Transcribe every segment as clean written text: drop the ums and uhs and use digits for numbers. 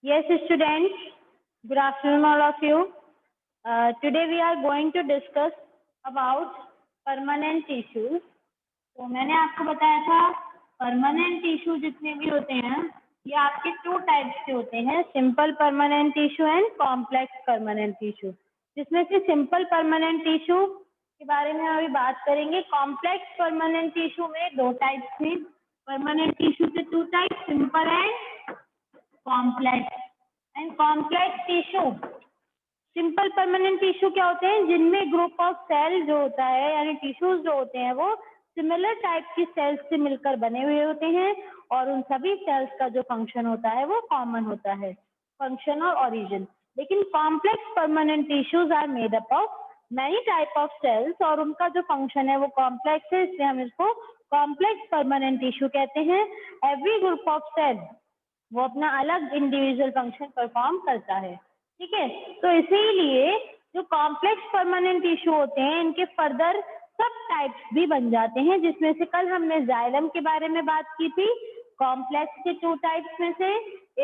Yes, students. Good afternoon, all of you. Today we are going to discuss about permanent tissues. तो मैंने आपको बताया था permanent tissue जितने भी होते हैं ये आपके टू टाइप्स के होते हैं, simple permanent tissue and complex permanent tissue. जिसमें से सिंपल परमानेंट टिश्यू के बारे में अभी बात करेंगे। कॉम्प्लेक्स परमानेंट टिश्यू में दो टाइप्स हैं। परमानेंट टिश्यू के two type, simple and complex. And complex tissue, simple permanent tissue क्या होते हैं जिनमें ग्रुप ऑफ सेल जो होता है यानी टिश्यूज जो होते हैं वो सिमिलर टाइप की सेल्स से मिलकर बने हुए होते हैं और उन सभी सेल्स का जो फंक्शन होता है वो कॉमन होता है, फंक्शन और ओरिजिन। लेकिन complex permanent tissues are made up of many type of cells और उनका जो फंक्शन है वो कॉम्प्लेक्स है, इसलिए हम इसको कॉम्प्लेक्स परमानेंट टिश्यू कहते हैं। एवरी ग्रुप ऑफ सेल वो अपना अलग इंडिविजुअल फंक्शन परफॉर्म करता है, ठीक है। तो इसीलिए जो कॉम्प्लेक्स परमानेंट टिश्यू होते हैं इनके फर्दर सब टाइप्स भी बन जाते हैं, जिसमें से कल हमने जाइलम के बारे में बात की थी। कॉम्प्लेक्स के टू टाइप्स में से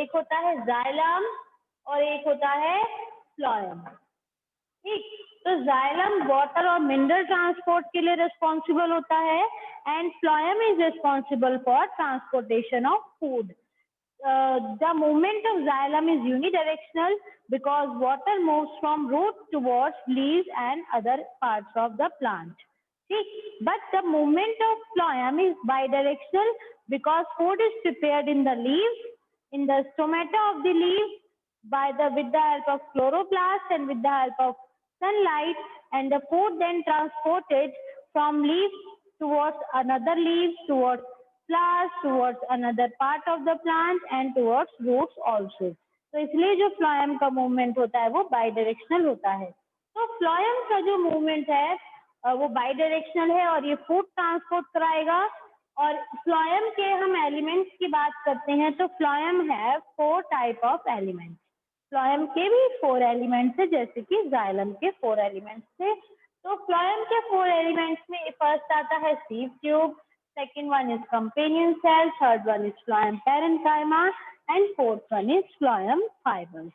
एक होता है जाइलम और एक होता है फ्लोएम, ठीक। तो जाइलम वाटर और मिनरल ट्रांसपोर्ट के लिए रिस्पॉन्सिबल होता है and phloem is responsible for transportation of food. The movement of xylem is unidirectional because water moves from root towards leaves and other parts of the plant. ठीक, but the movement of phloem is bidirectional because food is prepared in the leaves, in the stomata of the leaves, with the help of chloroplast and with the help of sunlight, and the food then transported from leaves towards another leaves, towards flowers, towards another part of the plant and towards roots also. तो इसलिए जो phloem का movement होता है वो बाइडायरेक्शनल होता है। तो फ्लोएम का जो मूवमेंट है वो बाइडायरेक्शनल है और ये फूड ट्रांसपोर्ट कराएगा। और फ्लोएम के हम एलिमेंट्स की बात करते हैं तो फ्लोएम है 4 टाइप ऑफ एलिमेंट्स। फ्लोएम के भी 4 एलिमेंट्स है जैसे कि जाइलम के 4 एलिमेंट्स थे। तो फ्लोएम के 4 एलिमेंट्स में फर्स्ट आता है sieve tube, second one is companion cell, third one is phloem parenchyma and fourth one is phloem fibers.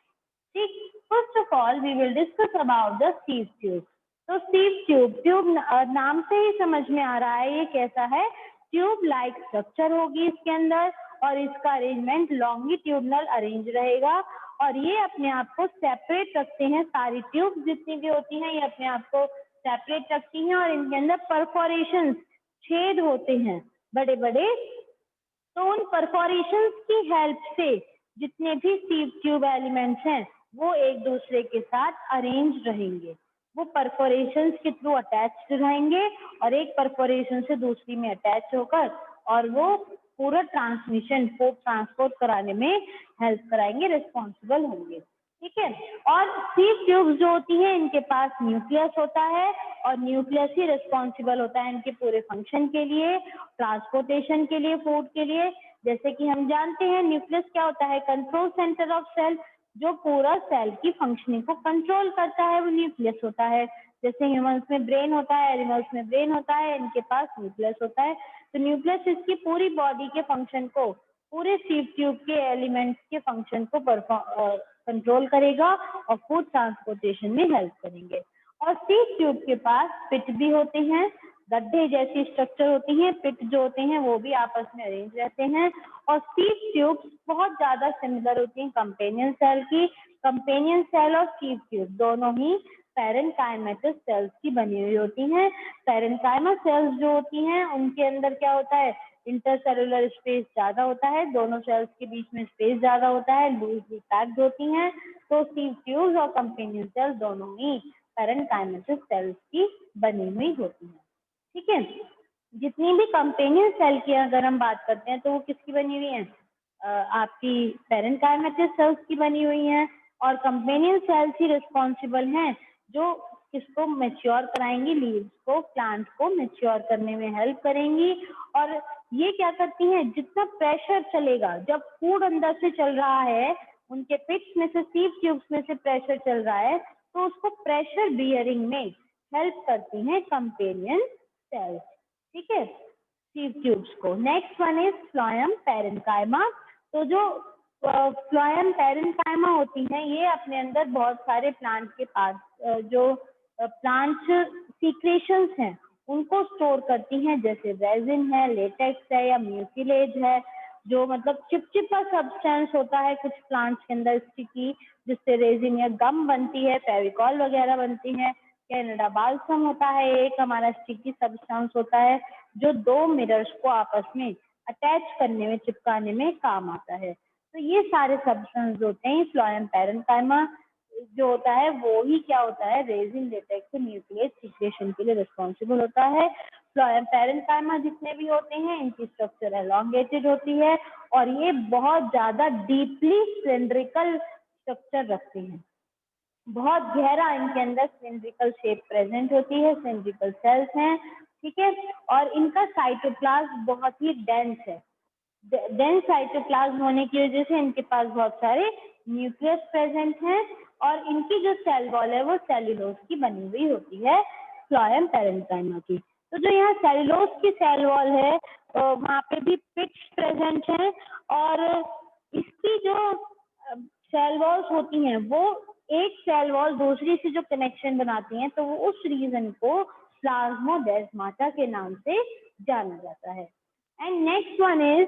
ठीक, first of all we will discuss about the sieve tube. तो sieve tube नाम से ही समझ में आ रहा है ये कैसा है, ट्यूब लाइक स्ट्रक्चर होगी इसके अंदर और इसका अरेंजमेंट लॉन्गिट्यूडनल अरेंज रहेगा और ये अपने आप को सेपरेट रखते हैं। सारी ट्यूब जितनी भी होती हैं ये अपने आप को सेपरेट रखती हैं और इनके अंदर परफोरेशंस, छेद होते हैं बड़े बड़े। तो उन परफोरेशंस की हेल्प से जितने भी सीव ट्यूब एलिमेंट्स हैं वो एक दूसरे के साथ अरेंज रहेंगे, वो परफोरेशंस के थ्रू अटैच्ड रहेंगे और एक परफोरेशन से दूसरी में अटैच होकर और वो पूरा ट्रांसमिशन फूड ट्रांसपोर्ट कराने में हेल्प कराएंगे, रिस्पॉन्सिबल होंगे, ठीक है। और सीव ट्यूब्स जो होती हैं इनके पास न्यूक्लियस होता है और न्यूक्लियस ही रिस्पॉन्सिबल होता है इनके पूरे फंक्शन के लिए, ट्रांसपोर्टेशन के लिए, फूड के लिए। जैसे कि हम जानते हैं न्यूक्लियस क्या होता है, कंट्रोल सेंटर ऑफ सेल, जो पूरा सेल की फंक्शनिंग को कंट्रोल करता है वो न्यूक्लियस होता है। जैसे ह्यूमंस में ब्रेन होता है, एनिमल्स में ब्रेन होता है, इनके पास न्यूक्लियस होता है। तो न्यूक्लियस इसकी पूरी बॉडी के फंक्शन को, पूरे सीव ट्यूब के एलिमेंट्स के फंक्शन को कंट्रोल करेगा और फूड ट्रांसपोर्टेशन में हेल्प करेंगे। और सीव ट्यूब के पास पिट भी होते हैं, गड्ढे जैसी स्ट्रक्चर होती हैं, पिट जो होते हैं वो भी आपस में अरेंज रहते हैं। और सीव ट्यूब बहुत ज्यादा सिमिलर होती हैं कंपेनियन सेल की। कंपेनियन सेल और सीव ट्यूब दोनों ही पैरेन्काइमेटस सेल्स की बनी हुई होती हैं। पैरेन्काइमा सेल्स जो होती हैं उनके अंदर क्या होता है, इंटरसेलुलर स्पेस ज्यादा होता है, दोनों सेल्स के बीच में स्पेस ज्यादा होता है, लूजली पैक्ड होती हैं। तो सीव ट्यूब्स और कंपेनियन सेल्स दोनों ही पैरेन्काइमेटस सेल्स की बनी हुई होती हैं, ठीक है। जितनी भी कंपेनियन सेल की अगर हम बात करते हैं तो वो किसकी बनी हुई है, आपकी पैरेन्काइमेटस सेल्स की बनी हुई हैं। और कंपेनियन सेल्स ही रिस्पॉन्सिबल हैं जो किसको मैच्योर कराएंगी, लीव्स को, प्लांट को मैच्योर करने में हेल्प करेंगी। और ये क्या करती हैं, जितना प्रेशर चलेगा, जब फूड अंदर से चल रहा है उनके पिट्स में से, सीव ट्यूब्स में से प्रेशर चल रहा है तो उसको प्रेशर बियरिंग में हेल्प करती हैं कंपेनियन सेल्स, ठीक है, सीव ट्यूब्स को। Next one is phloem parenchyma. तो जो फ्लोएम पैरेन्काइमा होती हैं, ये अपने अंदर बहुत सारे प्लांट के पास जो प्लांट सीक्रेशंस हैं उनको स्टोर करती हैं, जैसे रेजिन है, लेटेक्स है या म्यूसिलेज है, जो मतलब चिपचिपा सब्सटेंस होता है कुछ प्लांट्स के अंदर स्टिकी, जिससे रेजिन या गम बनती है, फेविकॉल वगैरह बनती है। कनाडा बाल्सम होता है, एक हमारा स्टिकी सब्सटेंस होता है जो दो मिरर्स को आपस में अटैच करने में, चिपकाने में काम आता है। तो ये सारे सब्सटेंस होते हैं। फ्लोएम पैरेन्काइमा जो होता है वो ही क्या होता है, रेजिन, लेटेक्स, न्यूक्लियस सीक्रेशन के लिए रिस्पॉन्सिबल होता है। फ्लोएम पैरेन्काइमा जितने भी होते हैं इनकी स्ट्रक्चर एलोंगेटेड होती है और ये बहुत ज्यादा डीपली सिलिंड्रिकल स्ट्रक्चर रखते हैं, बहुत गहरा इनके अंदर सिलिंड्रिकल शेप प्रेजेंट होती है, सिलिंड्रिकल सेल्स हैं, ठीक है। और इनका साइटोप्लाज्म बहुत ही डेंस है, डेंस साइटोप्लाज्म होने की वजह से इनके पास बहुत सारे न्यूक्लियस प्रेजेंट हैं और इनकी जो सेल वॉल है वो सेल्यूलोज की बनी हुई होती है फ्लोएम पैरेन्काइमा की। तो जो यहाँ सेल्यूलोज की सेल वॉल है वहाँ पे भी पिट्स प्रेजेंट हैं और इसकी जो सेल वॉल्स होती हैं वो एक सेल वॉल दूसरी से जो कनेक्शन बनाती हैं तो वो उस रीजन को प्लाज्मोडेस्माटा के नाम से जाना जाता है। And next one is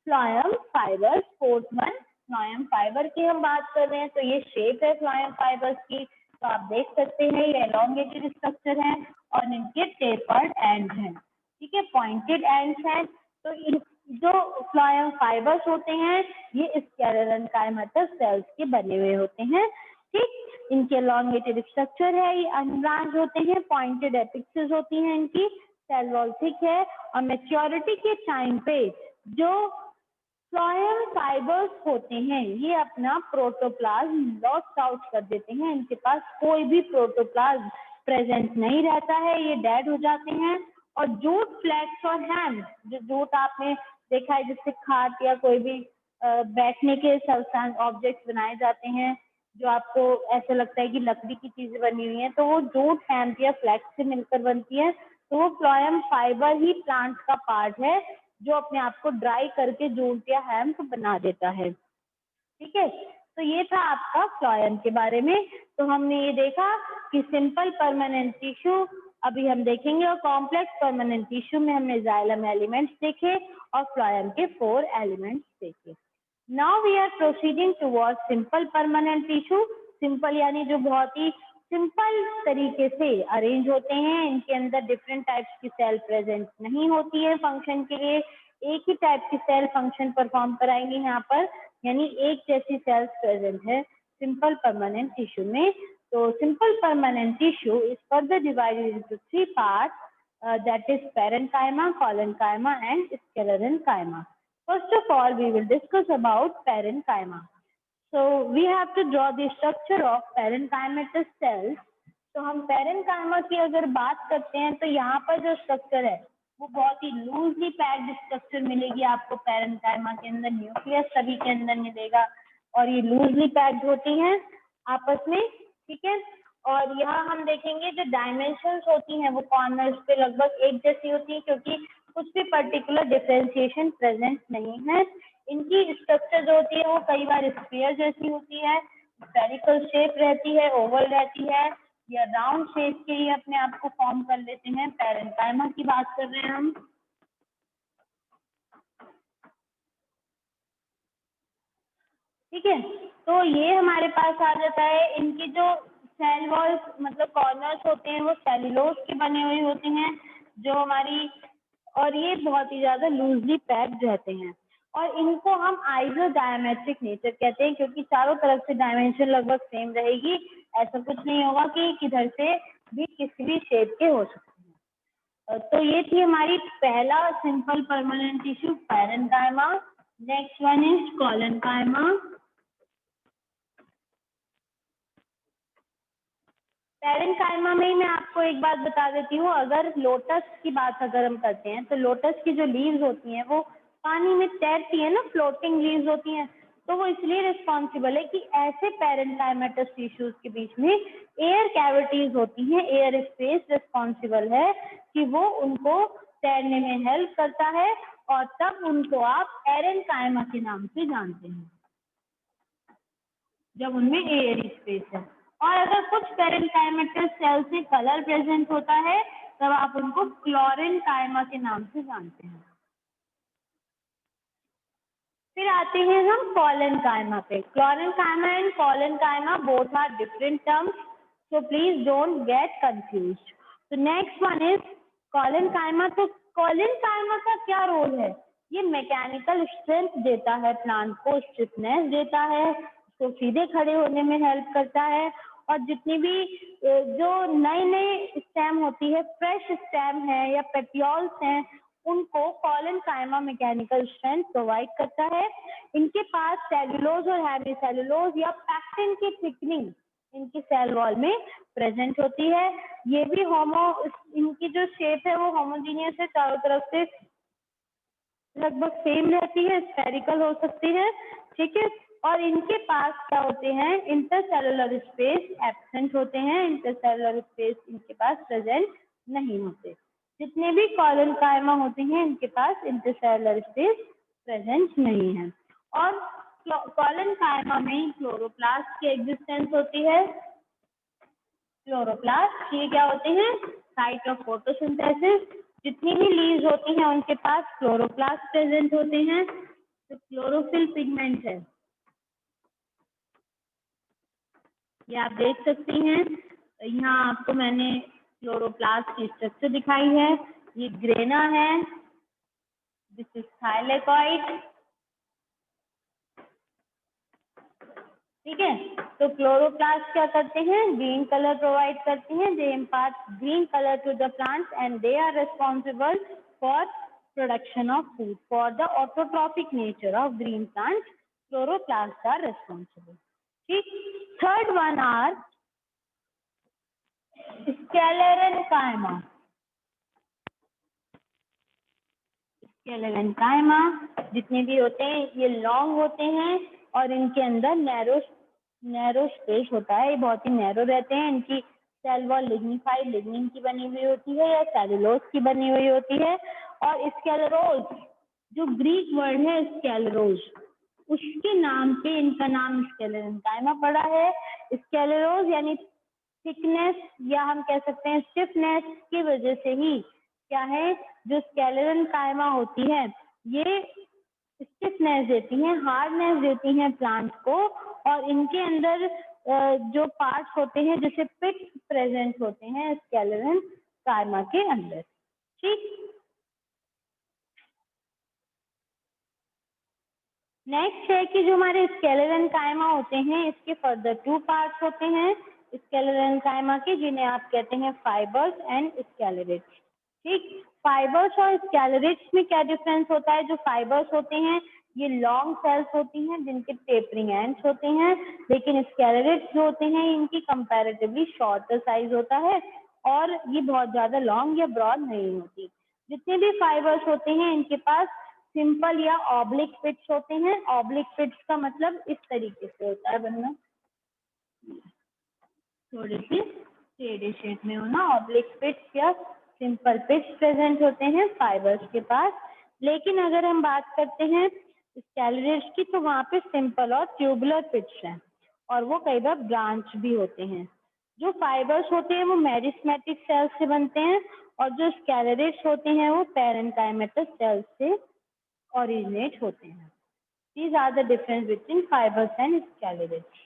phloem fibre. Fourth one, phloem fibre की हम बात कर रहे हैं तो ये शेप है फ्लोएम फाइबर्स की, तो आप देख सकते हैं ये एलोंगेटेड स्ट्रक्चर है और इनके टेपर्ड एंड्स हैं, ठीक है, पॉइंटेड एंड्स हैं। तो इन जो फ्लोएम फाइबर्स होते हैं ये स्क्लेरेन्काइमेटस सेल्स के बने हुए होते हैं, ठीक। इनके एलोंगेटेड स्ट्रक्चर है, ये अनब्रांच होते हैं, पॉइंटेड एपिक्सेस होती हैं, इनकी सेल वॉल थिक है और मैच्योरिटी के टाइम पे जो फ्लोएम फाइबर्स होते हैं ये अपना प्रोटोप्लाज्म लॉस्ट आउट कर देते हैं, इनके पास कोई भी प्रोटोप्लाज्म प्रेजेंट नहीं रहता है, ये डेड हो जाते हैं। और जूट, फ्लैक्स और हैम, जो जूट आपने देखा है जिससे खाट या कोई भी बैठने के सब्सटेंस ऑब्जेक्ट्स बनाए जाते हैं जो आपको ऐसा लगता है कि लकड़ी की चीजें बनी हुई हैं, तो वो जूट, हैम या फ्लैक्स से मिलकर बनती है। तो वो फ्लोएम फाइबर ही प्लांट का पार्ट है जो अपने आप को ड्राई करके जूट या हैम्प बना देता है, ठीक है। तो ये था आपका फ्लोएम के बारे में। तो हमने ये देखा कि सिंपल परमानेंट टिश्यू अभी हम देखेंगे और कॉम्प्लेक्स परमानेंट टिश्यू में हमने जाइलम एलिमेंट्स देखे और फ्लोएम के 4 एलिमेंट्स देखे। Now we are proceeding towards simple permanent tissue. Simple यानी जो बहुत ही सिंपल तरीके से अरेंज होते हैं, इनके अंदर डिफरेंट टाइप्स की सेल प्रेजेंट नहीं होती है फंक्शन के लिए, एक ही टाइप की सेल फंक्शन परफॉर्म कराएंगे यहाँ पर, यानी एक जैसी सेल्स प्रेजेंट है सिंपल परमानेंट टिश्यू में। तो simple permanent tissue is further divided into 3 parts, that is parenchyma, collenchyma and sclerenchyma. First of all, we will discuss about parenchyma. So we have to draw the structure of parenchymatous cells. तो हम parenchyma की अगर बात करते हैं तो यहाँ पर जो स्ट्रक्चर है वो बहुत ही लूजली पैक्ड स्ट्रक्चर मिलेगी आपको पैरेन्काइमा के अंदर, न्यूक्लियस सभी के अंदर मिलेगा और ये लूजली पैक्ड होती हैं आपस में, ठीक है। और यहाँ हम देखेंगे जो डायमेंशंस होती हैं वो कॉर्नर्स पे लगभग एक जैसी होती है क्योंकि कुछ भी पर्टिकुलर डिफरेंशिएशन प्रेजेंट नहीं है। इनकी स्ट्रक्चर जो होती है वो कई बार स्फीयर जैसी होती है, स्फेरिकल शेप रहती है, ओवल रहती है या राउंड शेप के ही अपने आप को फॉर्म कर लेते हैं। पैरेन्काइमा की बात कर रहे हैं हम, ठीक है। तो ये हमारे पास आ जाता है, इनकी जो सेल वॉल्स मतलब कॉर्नर्स होते हैं वो सेल्यूलोज के बने हुए होते हैं जो हमारी, और ये बहुत ही ज्यादा लूजली पैक्ड रहते हैं और इनको हम आइसो डायमेट्रिक नेचर कहते हैं क्योंकि चारों तरफ से डायमेंशन लगभग सेम रहेगी, ऐसा कुछ नहीं होगा कि किधर से भी किसी भी शेप के हो सकते हैं। तो ये थी हमारी पहला simple permanent tissue parenchyma. Next one is collenchyma. Parenchyma में ही मैं आपको एक बात बता देती हूँ, अगर लोटस की बात अगर हम करते हैं तो लोटस की जो लीव्स होती हैं वो पानी में तैरती है ना, फ्लोटिंग लीव्स होती हैं, तो वो इसलिए रिस्पॉन्सिबल है कि ऐसे पैरेन्काइमेटस टिश्यूज के बीच में एयर कैविटीज होती हैं, एयर स्पेस रिस्पॉन्सिबल है कि वो उनको तैरने में हेल्प करता है और तब उनको आप पैरेन्काइमा के नाम से जानते हैं। जब उनमें एयर स्पेस है। और अगर कुछ पेरेन्काइमेटल सेल से कलर प्रेजेंट होता है तब आप उनको क्लोरेन्काइमा के नाम से जानते हैं। फिर आते हैं हम कॉलेनकाइमा पे। Chlorenchyma and collenchyma both are different terms, so please don't get confused. So next one is collenchyma. तो कॉलेनकाइमा का क्या रोल है? ये मैकेनिकल स्ट्रेंथ देता है प्लांट को, स्टिफनेस देता है, उसको सीधे खड़े होने में हेल्प करता है। और जितनी भी जो नई नई स्टेम होती है, फ्रेश स्टेम है या पेटियोल्स हैं, उनको कॉलेनकाइमा मैकेनिकल स्ट्रेंथ प्रोवाइड करता है। इनके पास सेलुलोज और हेमीसेलुलोज या पैक्टिन की थिकनिंग इनकी सेल वॉल में प्रेजेंट होती है। ये भी इनकी जो शेप है वो होमोजीनियस है, चारों तरफ से लगभग सेम रहती है, स्फेरिकल हो सकती है, ठीक है। और इनके पास क्या होते हैं, इंटरसेलुलर स्पेस एब्सेंट होते हैं, इंटरसेलुलर स्पेस इनके पास प्रेजेंट नहीं होते। जितने भी कॉलेनकाइमा होते हैं इनके पास इंटरसेलुलर स्पेस प्रेजेंट नहीं है। और कॉलेनकाइमा में क्लोरोप्लास्ट की एग्जिस्टेंस होती है। क्लोरोप्लास्ट ये क्या होते हैं, साइट ऑफ फोटोसिंथेसिस। जितनी भी लीव्स होती हैं उनके पास क्लोरोप्लास्ट प्रेजेंट होते हैं। तो क्लोरोफिल पिगमेंट है, ये आप देख सकती हैं। यहाँ आपको मैंने क्लोरोप्लास्ट की स्ट्रक्चर दिखाई है। ये ग्रेना है, दिस इज थाइलेकॉइड, ठीक है। तो क्लोरोप्लास्ट क्या करते हैं, ग्रीन कलर प्रोवाइड करते हैं। They impart green colour to the plants and they are responsible for production of food. For the autotrophic nature of green plants chloroplast are responsible, ठीक। Third one are sclerenchyma. Sclerenchyma जितने भी होते हैं ये long होते हैं और इनके अंदर नैरो स्पेस होता है, ये बहुत ही नैरो रहते हैं। इनकी सेल वॉल लिग्निफाइड लिग्निन की बनी हुई होती है या सेलुलोज की बनी हुई होती है। और स्केलेरोज, जो ग्रीक वर्ड है स्केलेरोज, उसके नाम पे इनका नाम स्केलेरेन्काइमा पड़ा है। स्केलेरोज यानी थिकनेस या हम कह सकते हैं स्टिफनेस की वजह से ही क्या है, जो स्केलेरेन्काइमा होती है ये स्टिफनेस देती हैं, हार्डनेस देती हैं प्लांट को। और इनके अंदर जो पार्ट्स होते हैं जैसे पिट्स प्रेजेंट होते हैं स्केलेरेन्काइमा के अंदर, ठीक। नेक्स्ट है कि जो हमारे स्केलेरेन्काइमा होते हैं इसके फर्दर टू पार्ट्स होते हैं स्केलेरेन्काइमा के, जिन्हें आप कहते हैं फाइबर्स एंड स्केलेरेट्स, ठीक। फाइबर्स और स्केलेरेट्स में क्या डिफरेंस होता है, जो फाइबर्स होते हैं ये लॉन्ग सेल्स होती हैं जिनके टेपरिंग एंड्स होते हैं, लेकिन स्केलेरेट्स जो होते हैं इनकी कंपैरेटिवली शॉर्टर साइज होता है और ये बहुत ज्यादा लॉन्ग या ब्रॉड नहीं होती। जितने भी फाइबर्स होते हैं इनके पास सिंपल या ऑब्लिक पिट्स होते हैं। ऑब्लिक पिट्स का मतलब इस तरीके से होता है बनना, थोड़ी सी टेढ़े शेप में होना। ऑब्लिक पिट्स या सिंपल पिट्स प्रेजेंट होते हैं फाइबर्स के पास। लेकिन अगर हम बात करते हैं स्केलेरेट्स की तो वहाँ पे सिंपल और ट्यूबुलर पिट्स हैं और वो कई बार ब्रांच भी होते हैं। जो फाइबर्स होते हैं वो मेरिस्मेटिक सेल्स से बनते हैं और जो स्केलेरेट्स होते हैं वो पेरेन्काइमेटस सेल्स से originate होते हैं। These are the difference between fibers and scalerates.